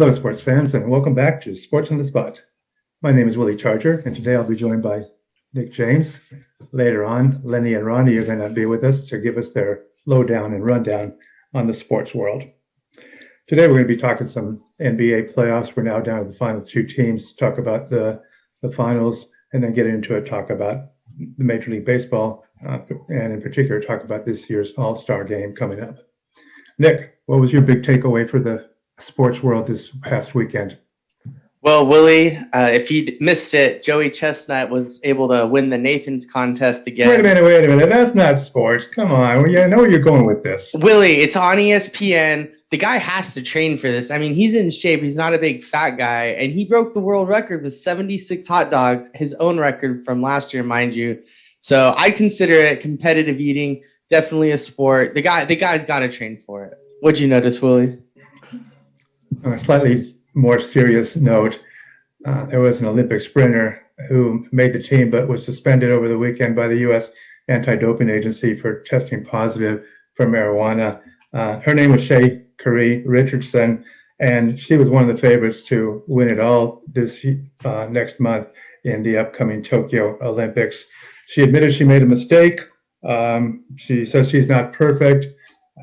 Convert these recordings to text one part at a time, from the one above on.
Hello, sports fans, and welcome back to Sports on the Spot. My name is Willie Charger, and today I'll be joined by Nick James. Later on, Lenny and Ronnie are going to be with us to give us their lowdown and rundown on the sports world. Today, we're going to be talking some NBA playoffs. We're now down to the final two teams, talk about the finals, and then get into a talk about the Major League Baseball, and in particular, talk about this year's All-Star game coming up. Nick, what was your big takeaway for the sports world this past weekend? Well, Willie, if you missed it, Joey Chestnut was able to win the Nathan's contest again. Wait a minute. That's not sports. Come on. I know where you're going with this. Willie, it's on ESPN. The guy has to train for this. I mean, he's in shape. He's not a big fat guy. And he broke the world record with 76 hot dogs, his own record from last year, mind you. So I consider it competitive eating, definitely a sport. The guy's got to train for it. What'd you notice, Willie? On a slightly more serious note, there was an Olympic sprinter who made the team but was suspended over the weekend by the U.S. Anti-Doping Agency for testing positive for marijuana. Her name was Shea Curry Richardson, and she was one of the favorites to win it all this next month in the upcoming Tokyo Olympics. She admitted she made a mistake. She says she's not perfect.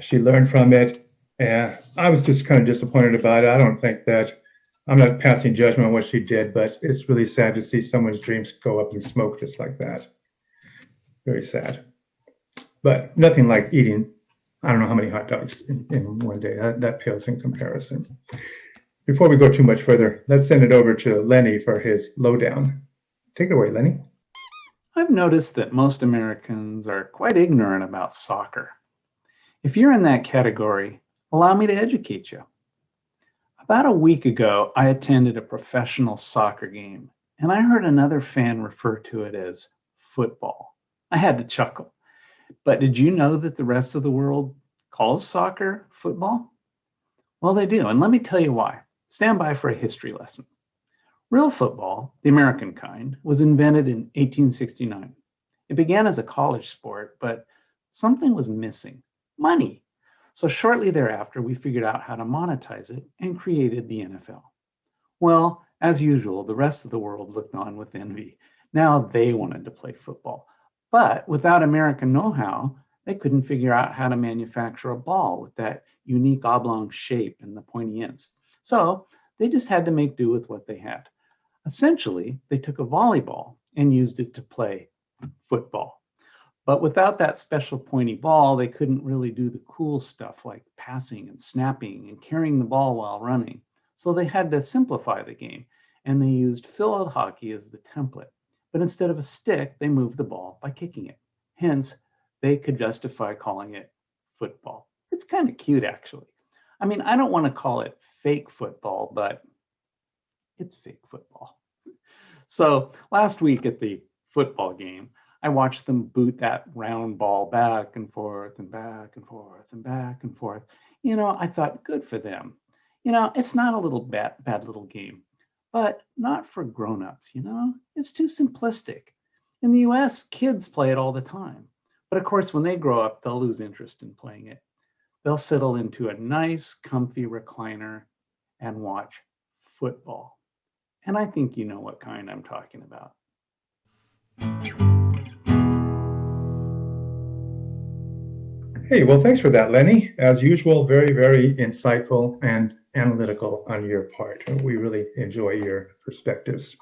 She learned from it. And I was just kind of disappointed about it. I don't think that I'm not passing judgment on what she did, but it's really sad to see someone's dreams go up in smoke just like that. Very sad. But nothing like eating, I don't know how many hot dogs in one day. That pales in comparison. Before we go too much further, let's send it over to Lenny for his lowdown. Take it away, Lenny. I've noticed that most Americans are quite ignorant about soccer. If you're in that category, allow me to educate you. About a week ago, I attended a professional soccer game, and I heard another fan refer to it as football. I had to chuckle. But did you know that the rest of the world calls soccer football? Well, they do, and let me tell you why. Stand by for a history lesson. Real football, the American kind, was invented in 1869. It began as a college sport, but something was missing: money. So shortly thereafter, we figured out how to monetize it and created the NFL. Well, as usual, the rest of the world looked on with envy. Now they wanted to play football. But without American know-how, they couldn't figure out how to manufacture a ball with that unique oblong shape and the pointy ends. So they just had to make do with what they had. Essentially, they took a volleyball and used it to play football. But without that special pointy ball, they couldn't really do the cool stuff like passing and snapping and carrying the ball while running. So they had to simplify the game, and they used field hockey as the template. But instead of a stick, they moved the ball by kicking it. Hence, they could justify calling it football. It's kind of cute, actually. I mean, I don't want to call it fake football, but it's fake football. So last week at the football game, I watched them boot that round ball back and forth and back and forth and back and forth. I thought, good for them. It's not a little bad little game, but not for grown-ups, It's too simplistic. In the US, kids play it all the time. But of course, when they grow up, they'll lose interest in playing it. They'll settle into a nice, comfy recliner and watch football. And I think you know what kind I'm talking about. Hey, well, thanks for that, Lenny. As usual, very, very insightful and analytical on your part. We really enjoy your perspectives.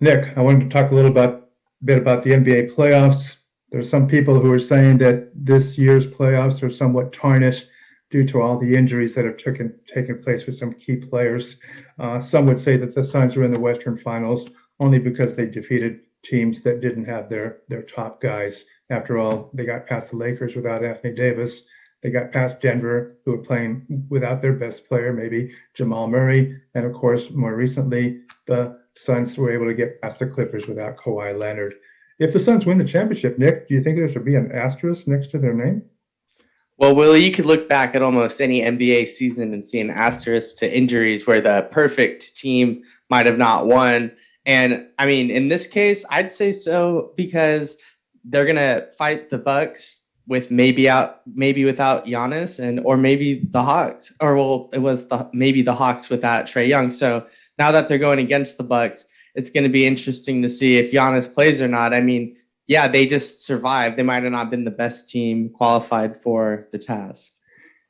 Nick, I wanted to talk a bit about the NBA playoffs. There's some people who are saying that this year's playoffs are somewhat tarnished due to all the injuries that have taken place with some key players. Some would say that the Suns are in the Western Finals only because they defeated teams that didn't have their top guys. After all, they got past the Lakers without Anthony Davis. They got past Denver, who were playing without their best player, maybe Jamal Murray. And of course, more recently, the Suns were able to get past the Clippers without Kawhi Leonard. If the Suns win the championship, Nick, do you think there should be an asterisk next to their name? Well, Willie, you could look back at almost any NBA season and see an asterisk to injuries where the perfect team might have not won. And I mean, in this case, I'd say so because they're going to fight the Bucks with maybe without Giannis or maybe the Hawks, or well, it was maybe the Hawks without Trae Young. So now that they're going against the Bucks, it's going to be interesting to see if Giannis plays or not. I mean, yeah, they just survived. They might have not been the best team qualified for the task.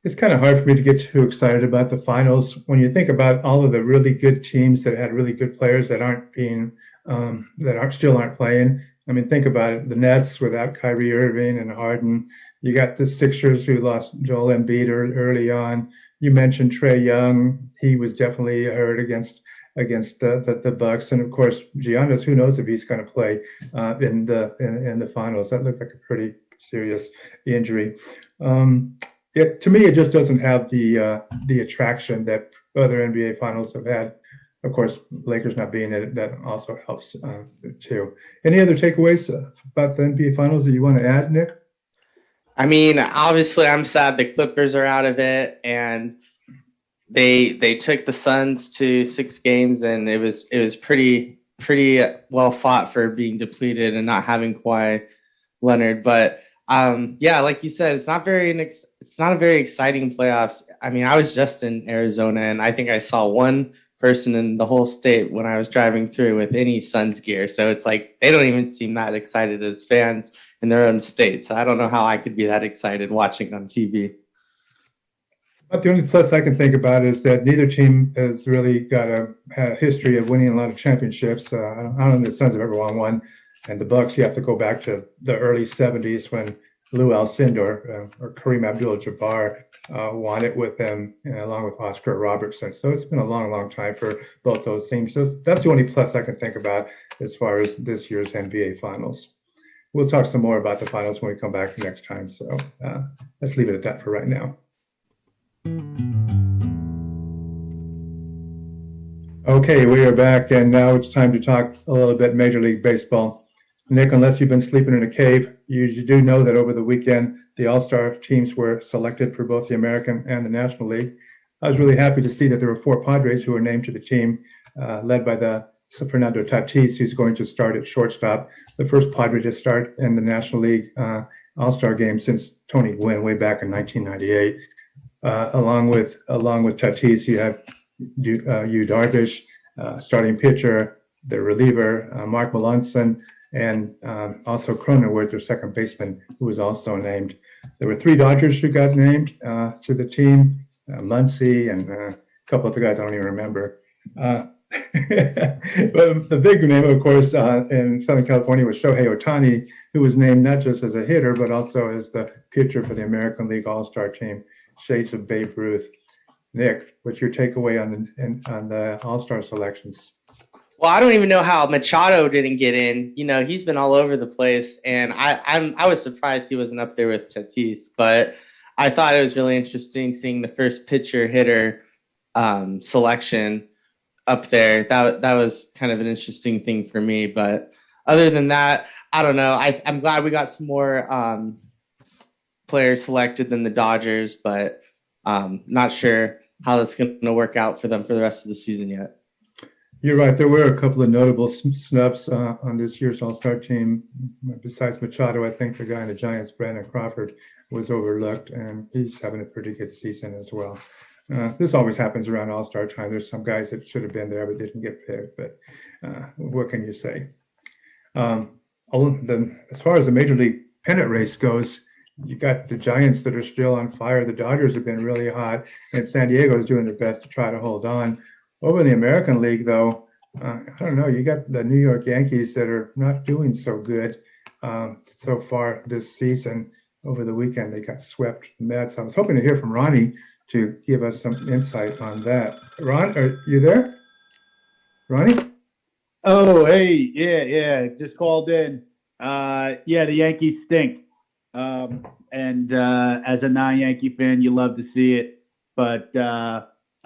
It's kind of hard for me to get too excited about the finals when you think about all of the really good teams that had really good players that still aren't playing. I mean, think about it: the Nets without Kyrie Irving and Harden. You got the Sixers who lost Joel Embiid early on. You mentioned Trae Young; he was definitely hurt against the Bucks, and of course Giannis. Who knows if he's going to play in the finals? That looked like a pretty serious injury. To me, it just doesn't have the attraction that other NBA finals have had. Of course, Lakers not being in it, that also helps too. Any other takeaways about the NBA finals that you want to add, Nick? I mean, obviously, I'm sad the Clippers are out of it, and they took the Suns to 6 games, and it was pretty well fought for being depleted and not having Kawhi Leonard. But yeah, like you said, it's not a very exciting playoffs. I mean, I was just in Arizona, and I think I saw one person in the whole state when I was driving through with any Suns gear. So it's like they don't even seem that excited as fans in their own state. So I don't know how I could be that excited watching on TV. But the only plus I can think about is that neither team has really got a history of winning a lot of championships. I don't know if the Suns have ever won one, and the Bucks, you have to go back to the early '70s when Lou Alcindor or Kareem Abdul-Jabbar won it with them, along with Oscar Robertson. So it's been a long time for both those teams. So that's the only plus I can think about as far as this year's NBA Finals. We'll talk some more about the finals when we come back next time. So let's leave it at that for right now. Okay, we are back, and now it's time to talk a little bit Major League Baseball. Nick, unless you've been sleeping in a cave, you do know that over the weekend, the All-Star teams were selected for both the American and the National League. I was really happy to see that there were 4 Padres who were named to the team, led by the Fernando Tatis, who's going to start at shortstop, the first Padre to start in the National League All-Star game since Tony Gwynn way back in 1998. Along with Tatis, you have Yu Darvish, starting pitcher, the reliever, Mark Melanson, and also Cronenworth, their second baseman, who was also named. There were 3 Dodgers who got named to the team, Muncy and a couple other guys I don't even remember. But the big name, of course, in Southern California was Shohei Ohtani, who was named not just as a hitter, but also as the pitcher for the American League All-Star team, shades of Babe Ruth. Nick, what's your takeaway on the All-Star selections? Well, I don't even know how Machado didn't get in. You know, he's been all over the place, and I was surprised he wasn't up there with Tatis. But I thought it was really interesting seeing the first pitcher hitter selection up there. That was kind of an interesting thing for me. But other than that, I don't know. I'm glad we got some more players selected than the Dodgers, but not sure how that's going to work out for them for the rest of the season yet. You're right. There were a couple of notable snubs on this year's All-Star team. Besides Machado, I think the guy in the Giants, Brandon Crawford, was overlooked, and he's having a pretty good season as well. This always happens around All-Star time. There's some guys that should have been there but didn't get picked. But what can you say? As far as the Major League pennant race goes, you got the Giants that are still on fire. The Dodgers have been really hot, and San Diego is doing their best to try to hold on. Over in the American League, though, I don't know. You got the New York Yankees that are not doing so good so far this season. Over the weekend, they got swept the Mets. I was hoping to hear from Ronnie to give us some insight on that. Ron, are you there? Ronnie? Oh, hey, yeah, just called in. Yeah, the Yankees stink. And as a non-Yankee fan, you love to see it, but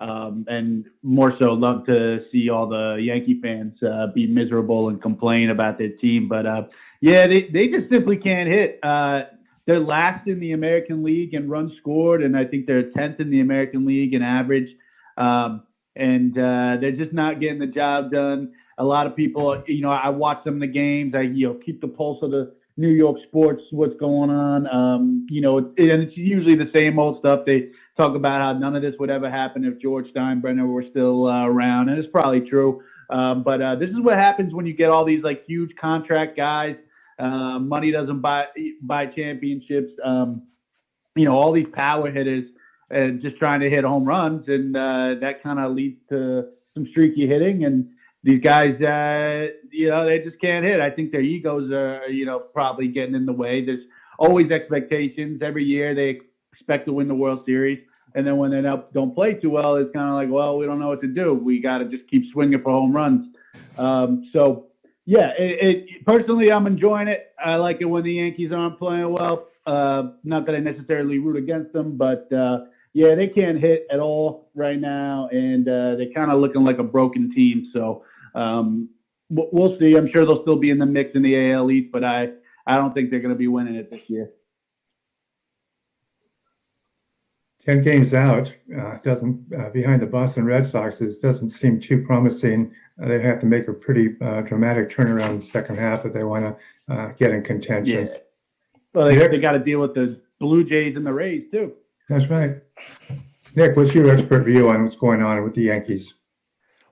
and more so love to see all the Yankee fans be miserable and complain about their team. But yeah, they just simply can't hit. They're last in the American League in runs scored, and I think they're 10th in the American League in average. And they're just not getting the job done. A lot of people, I watch some of the games. I keep the pulse of the New York sports, what's going on. You know, and it's usually the same old stuff. They talk about how none of this would ever happen if George Steinbrenner were still around, and it's probably true. But this is what happens when you get all these like huge contract guys. Money doesn't buy championships. You know, all these power hitters just trying to hit home runs, and that kind of leads to some streaky hitting. And these guys, you know, they just can't hit. I think their egos are, you know, probably getting in the way. There's always expectations. Every year they expect to win the World Series. And then when they don't play too well, it's kind of like, well, we don't know what to do. We got to just keep swinging for home runs. So, yeah, personally, I'm enjoying it. I like it when the Yankees aren't playing well. Not that I necessarily root against them, but yeah, they can't hit at all right now, and they're kind of looking like a broken team. So we'll see. I'm sure they'll still be in the mix in the AL East, but I don't think they're going to be winning it this year. 10 games out, doesn't behind the Boston Red Sox. It doesn't seem too promising. They have to make a pretty dramatic turnaround in the second half if they want to get in contention. Yeah. Well, they got to deal with the Blue Jays and the Rays too. That's right. Nick, what's your expert view on what's going on with the Yankees?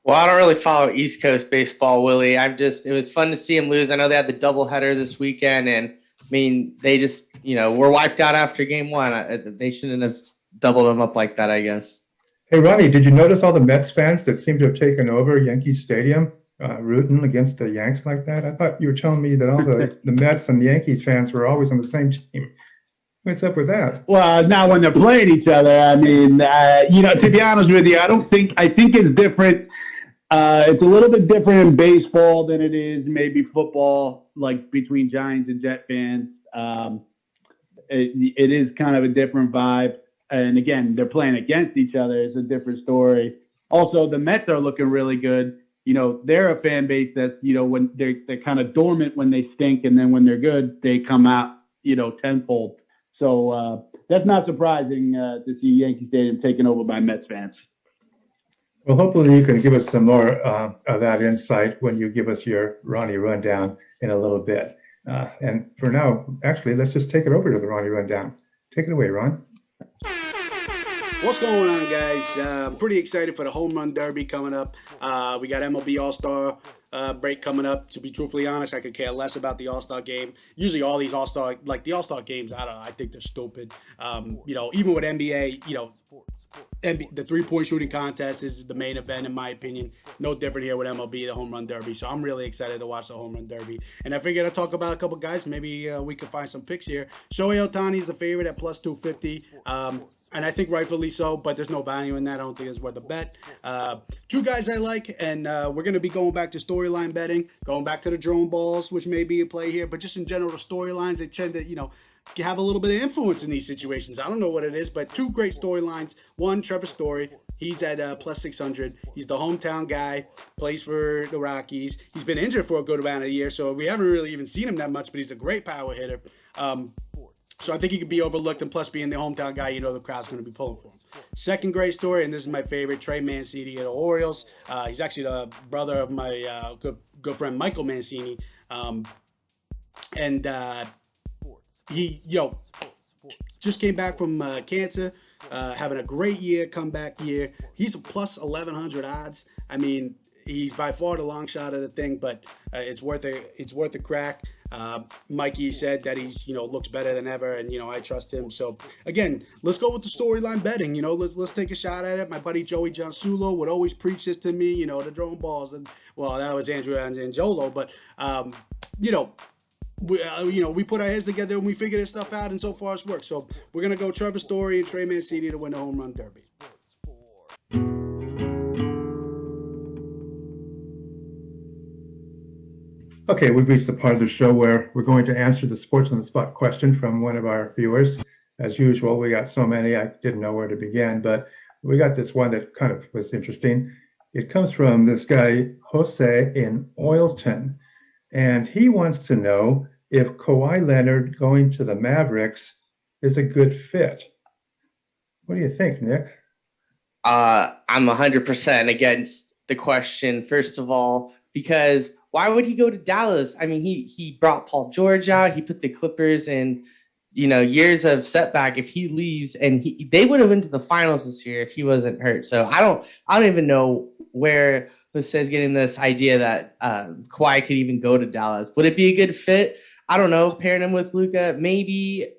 Well, I don't really follow East Coast baseball, Willie. it was fun to see them lose. I know they had the doubleheader this weekend, and I mean, they just, you know, were wiped out after game one. They shouldn't have doubled them up like that, I guess. Hey, Ronnie, did you notice all the Mets fans that seem to have taken over Yankee Stadium, rooting against the Yanks like that? I thought you were telling me that all the Mets and Yankees fans were always on the same team. What's up with that? Well, now when they're playing each other, I mean, you know, to be honest with you, I think it's different. It's a little bit different in baseball than it is maybe football, like between Giants and Jet fans. It is kind of a different vibe. And again, they're playing against each other. It's a different story. Also, the Mets are looking really good. You know, they're a fan base that's, you know, when they're kind of dormant when they stink, and then when they're good, they come out, you know, tenfold. So that's not surprising to see Yankee Stadium taken over by Mets fans. Well, hopefully you can give us some more of that insight when you give us your Ronnie Rundown in a little bit. And for now, actually, let's just take it over to the Ronnie Rundown. Take it away, Ron. What's going on, guys? I'm pretty excited for the Home Run Derby coming up. We got MLB All-Star break coming up. To be truthfully honest, I could care less about the All-Star game. Usually all these All-Star, like the All-Star games, I don't know, I think they're stupid. You know, even with NBA, you know, the three-point shooting contest is the main event, in my opinion. No different here with MLB, the Home Run Derby. So I'm really excited to watch the Home Run Derby. And I figured I'd talk about a couple guys. Maybe we could find some picks here. Shohei Ohtani is the favorite at plus 250. And I think rightfully so, but there's no value in that. I don't think it's worth a bet. Two guys I like, and we're going to be going back to storyline betting, going back to the drone balls, which may be a play here. But just in general, the storylines, they tend to, you know, have a little bit of influence in these situations. I don't know what it is, but two great storylines. One, Trevor Story. He's at plus 600. He's the hometown guy, plays for the Rockies. He's been injured for a good amount of years, so we haven't really even seen him that much, but he's a great power hitter. So I think he could be overlooked, and plus being the hometown guy, you know the crowd's going to be pulling for him. Second great story, and this is my favorite, Trey Mancini at the Orioles. He's actually the brother of my good friend Michael Mancini. He, you know, just came back from cancer, having a great year, comeback year. He's a plus 1,100 odds. I mean, he's by far the long shot of the thing, but it's worth a crack. Mikey said that he's, you know, looks better than ever, and, you know, I trust him. So again, let's go with the storyline betting. You know, let's take a shot at it. My buddy Joey Giansulo would always preach this to me. You know, the drone balls, and well, that was Andrew Angiolo, but you know. We put our heads together and we figure this stuff out, and so far it's worked. So we're gonna go Trevor Story and Trey Mancini to win the Home Run Derby. Okay, we've reached the part of the show where we're going to answer the Sports on the Spot question from one of our viewers. As usual, we got so many, I didn't know where to begin, but we got this one that kind of was interesting. It comes from this guy, Jose in Oilton, and he wants to know if Kawhi Leonard going to the Mavericks is a good fit. What do you think, Nick? I'm 100% against the question, first of all, because why would he go to Dallas? I mean, he brought Paul George out. He put the Clippers in, years of setback. If he leaves, and they would have been to the finals this year if he wasn't hurt. So I don't even know where Jose's getting this idea that Kawhi could even go to Dallas. Would it be a good fit? I don't know. Pairing him with Luka, maybe.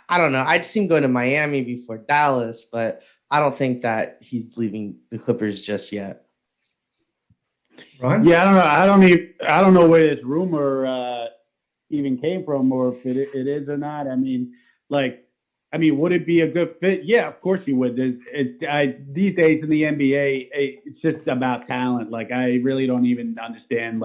I don't know. I'd see him going to Miami before Dallas, but I don't think that he's leaving the Clippers just yet. Ron? Yeah, I don't know where this rumor even came from, or if it is or not. I mean, would it be a good fit? Yeah, of course he would. These days in the NBA, it's just about talent. Like, I really don't even understand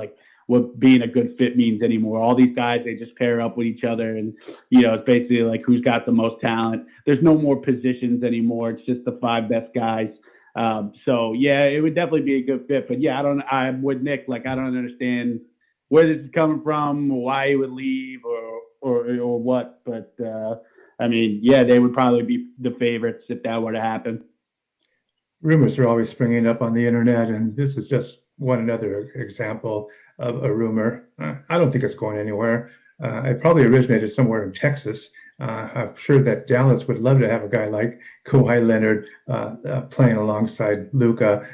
what being a good fit means anymore. All these guys, they just pair up with each other, and it's basically like who's got the most talent. There's no more positions anymore. It's just the 5 best guys. So yeah, it would definitely be a good fit. But yeah, I'm with Nick. I don't understand where this is coming from, why he would leave, or what. But yeah, they would probably be the favorites if that were to happen. Rumors are always springing up on the internet, and this is just one another example of a rumor. I don't think it's going anywhere. It probably originated somewhere in Texas. I'm sure that Dallas would love to have a guy like Kawhi Leonard playing alongside Luka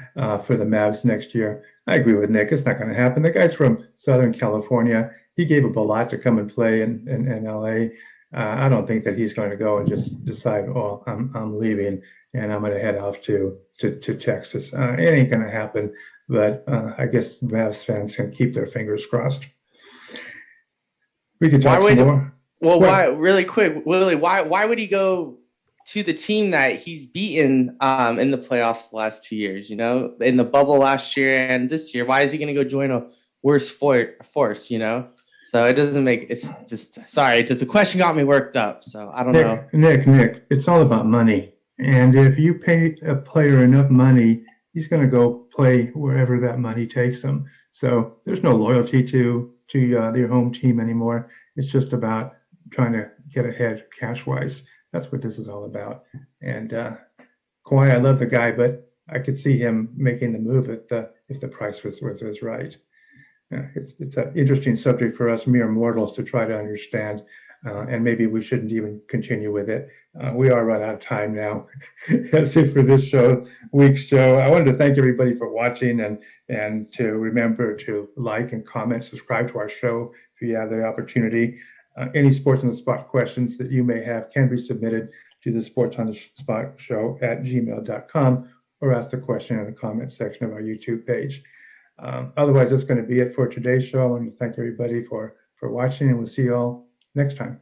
for the Mavs next year. I agree with Nick. It's not going to happen. The guy's from Southern California. He gave up a lot to come and play in LA. I don't think that he's going to go and just decide, oh, I'm leaving and I'm going to head off to Texas. It ain't going to happen. But I guess Mavs fans can keep their fingers crossed. We could talk some more. Well, why? Really quick, Willie. Why would he go to the team that he's beaten in the playoffs the last 2 years? In the bubble last year and this year. Why is he going to go join a worse force? So it doesn't make. It's just sorry. The question got me worked up. So I don't know. Nick. It's all about money. And if you pay a player enough money, he's going to go play wherever that money takes him. So there's no loyalty to your home team anymore. It's just about trying to get ahead cash-wise. That's what this is all about. And Kawhi, I love the guy, but I could see him making the move if the price was right. It's an interesting subject for us mere mortals to try to understand, and maybe we shouldn't even continue with it. We are run out of time now. That's it for this week's show. I wanted to thank everybody for watching, and to remember to like and comment, subscribe to our show if you have the opportunity. Any Sports on the Spot questions that you may have can be submitted to the Sports on the Spot show at gmail.com, or ask the question in the comment section of our YouTube page. Otherwise, that's going to be it for today's show. I want to thank everybody for watching, and we'll see you all next time.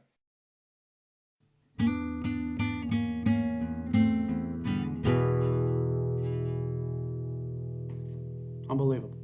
Unbelievable.